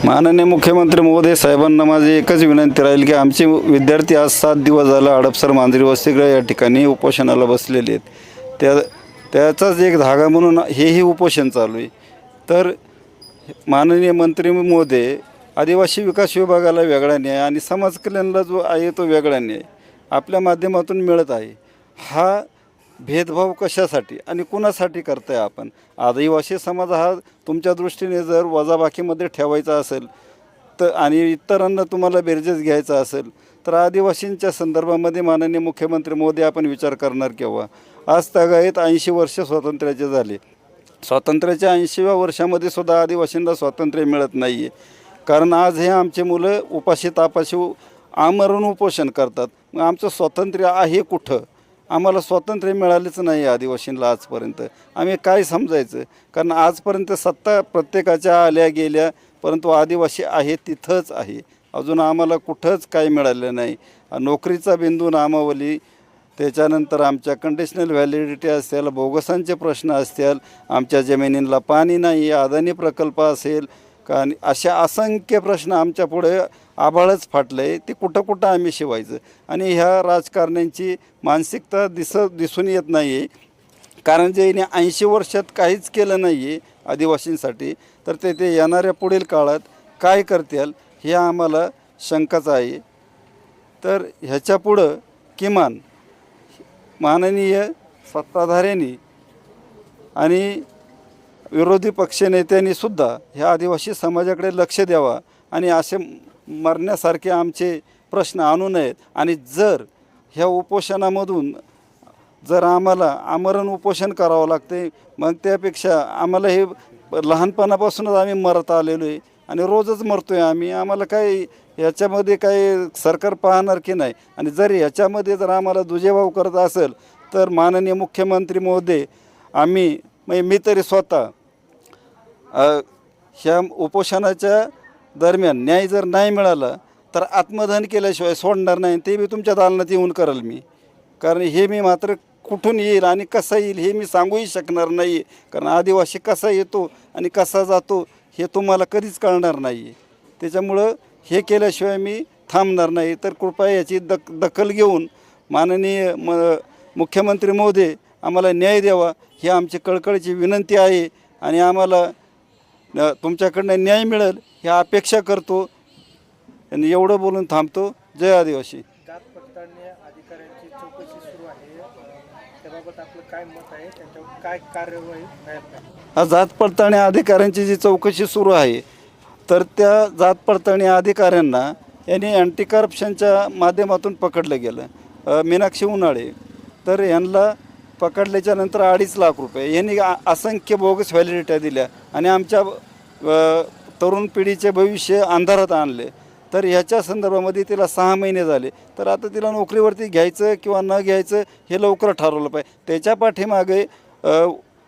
माननीय मुख्यमंत्री महोदय साहेबांना माझी एकच विनंती राहील की आमचे विद्यार्थी आज 7 दिवस झाला हडपसर मांजरी वसतिगृह या ठिकाणी उपोषणाला बसलेले आहेत। त्याचाच एक धागा म्हणून हेही उपोषण चालू आहे। तर माननीय मंत्री महोदय आदिवासी विकास विभागाला वेगळा न्याय आणि समाज कल्याणला जो आहे तो वेगळा न्याय आपल्या माध्यमातून मिळत आहे। हा भेदभाव कशासाठी आणि कुणासाठी करताय आपण? आदिवासी समाज हा तुमच्या दृष्टीने जर वजाबाकीमध्ये ठेवायचा असेल तर आणि इतरांना तुम्हाला बेरजेस घ्यायचा असेल तर आदिवासींच्या संदर्भामध्ये माननीय मुख्यमंत्री महोदय आपण विचार करणार केव्हा? आज तागायत 80 वर्ष स्वातंत्र्याचे झाले। स्वातंत्र्याच्या 80व्या वर्षामध्ये सुद्धा आदिवासींना स्वातंत्र्य मिळत नाही आहे। कारण आज हे आमचे मुलं उपाशी तापाशी आमरण उपोषण करतात। मग आमचं स्वातंत्र्य आहे कुठं? आम्हाला स्वातंत्र्य मिळालेच नाही आदिवासींना आजपर्यंत। आम्ही काय समजायचं? कारण आजपर्यंत सत्ता प्रत्येकाच्या आल्या गेल्या, परंतु आदिवासी आहे तिथंच आहे। अजून आम्हाला कुठंच काय मिळालं नाही। नोकरीचा बिंदू नामावली, त्याच्यानंतर आमच्या कंडिशनल व्हॅलिडिटी असेल, बोगसांचे प्रश्न असतील, आमच्या जमिनींना पाणी नाही, अदानी प्रकल्प असेल का, अशा असंख्य प्रश्न आमच्या पुढे आभाळच फाटलं आहे। ते कुठं आम्ही शिवायचं? आणि ह्या राजकारण्यांची मानसिकता दिसून येत नाही आहे। कारण जे 80 वर्षात काहीच केलं नाही आहे आदिवासींसाठी, तर ते येणाऱ्या पुढील काळात काय करतील हे आम्हाला शंकाच आहे। तर ह्याच्यापुढं किमान माननीय सत्ताधाऱ्यांनी आणि विरोधी पक्षनेत्यांनीसुद्धा ह्या आदिवासी समाजाकडे लक्ष द्यावा आणि असे मरण्यासारखे आमचे प्रश्न आणू नयेत। आणि जर ह्या उपोषणामधून जर आम्हाला आमरण उपोषण करावं लागते, मग त्यापेक्षा आम्हाला हे लहानपणापासूनच आम्ही मरत आलेलो आहे आणि रोजच मरतो आहे आम्ही। आम्हाला काय याच्यामध्ये काय सरकार पाहणार की नाही? आणि जर याच्यामध्ये जर आम्हाला दुजेभाव करत असेल तर माननीय मुख्यमंत्री महोदय मी तरी स्वतः ह्या उपोषणाच्या दरम्यान न्याय जर नाही मिळाला तर आत्मदहन केल्याशिवाय सोडणार नाही। ते मी तुमच्या दालनात येऊन करेल मी। कारण हे मी मात्र कुठून येईल आणि कसा येईल हे मी सांगूही शकणार नाही। कारण आदिवासी कसा येतो आणि कसा जातो हे तुम्हाला कधीच कळणार नाही। त्याच्यामुळं हे केल्याशिवाय मी थांबणार नाही। तर कृपया याची दखल घेऊन माननीय मुख्यमंत्री महोदय आम्हाला न्याय द्यावा ही आमची कळकळीची विनंती आहे। आणि आम्हाला तुमच्याकडनं न्याय मिळेल ही अपेक्षा करतो आणि एवढं बोलून थांबतो। जय आदिवासी। जात पडताळणी अधिकाऱ्यांची चौकशी सुरू आहे, त्याबाबत आपलं काय मत आहे? त्याच्यावर काय कार्यवाही व्हायला पाहिजे? जात पडताळणी अधिकाऱ्यांची जी चौकशी सुरू आहे तर त्या जात पडताळणी अधिकाऱ्यांना यांनी अँटी करप्शनच्या माध्यमातून पकडलं गेलं। मीनाक्षी उन्हाळे तर यांना पकडल्याच्या नंतर 2.5 लाख रुपये यांनी असंख्य बोगस व्हॅलिडिट्या दिल्या आणि आमच्या तरुण पिढीचे भविष्य अंधारात आणले। तर ह्याच्या संदर्भामध्ये तिला 6 महिने झाले। तर आता तिला नोकरीवरती घ्यायचं किंवा न घ्यायचं हे लवकर ठरवलं पाहिजे। त्याच्या पाठीमागे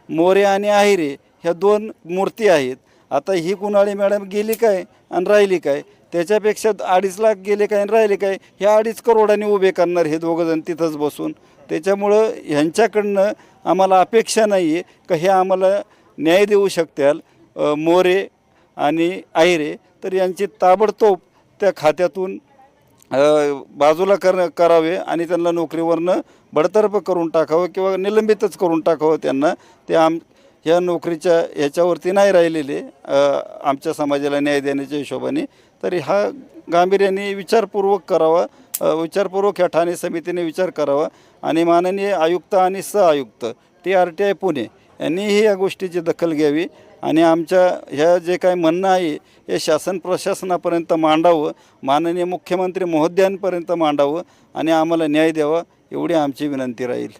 मोरे आणि आहिरे ह्या 2 मूर्ती आहेत। आता ही कुणाळी मॅडम गेली काय आणि राहिली काय? त्याच्यापेक्षा 2.5 लाख गेले काय आणि राहिले काय? हे 2.5 करोडांनी उभे करणार हे दोघंजण तिथंच बसून। त्याच्यामुळं ह्यांच्याकडनं आम्हाला अपेक्षा नाही आहे का हे आम्हाला न्याय देऊ शकतील मोरे आणि आहिरे। तर यांची ताबडतोब त्या खात्यातून बाजूला करावे आणि त्यांना नोकरीवरनं बडतर्फ करून टाकावं किंवा निलंबितच करून टाकावं त्यांना। ते ह्या नोकरीच्या ह्याच्यावरती नाही राहिलेले आमच्या समाजाला न्याय देण्याच्या हिशोबाने। तरी हा गांभीर्याने विचारपूर्वक करावा, विचारपूर्वक ह्या ठाणे समितीने विचार करावा आणि माननीय आयुक्त आणि सहआयुक्त TRTI पुणे यांनीही या गोष्टीची दखल घ्यावी आणि आमच्या ह्या जे काही म्हणणं आहे हे शासन प्रशासनापर्यंत मांडावं, माननीय मुख्यमंत्री महोदयांपर्यंत मांडावं आणि आम्हाला न्याय द्यावा एवढी आमची विनंती राहील।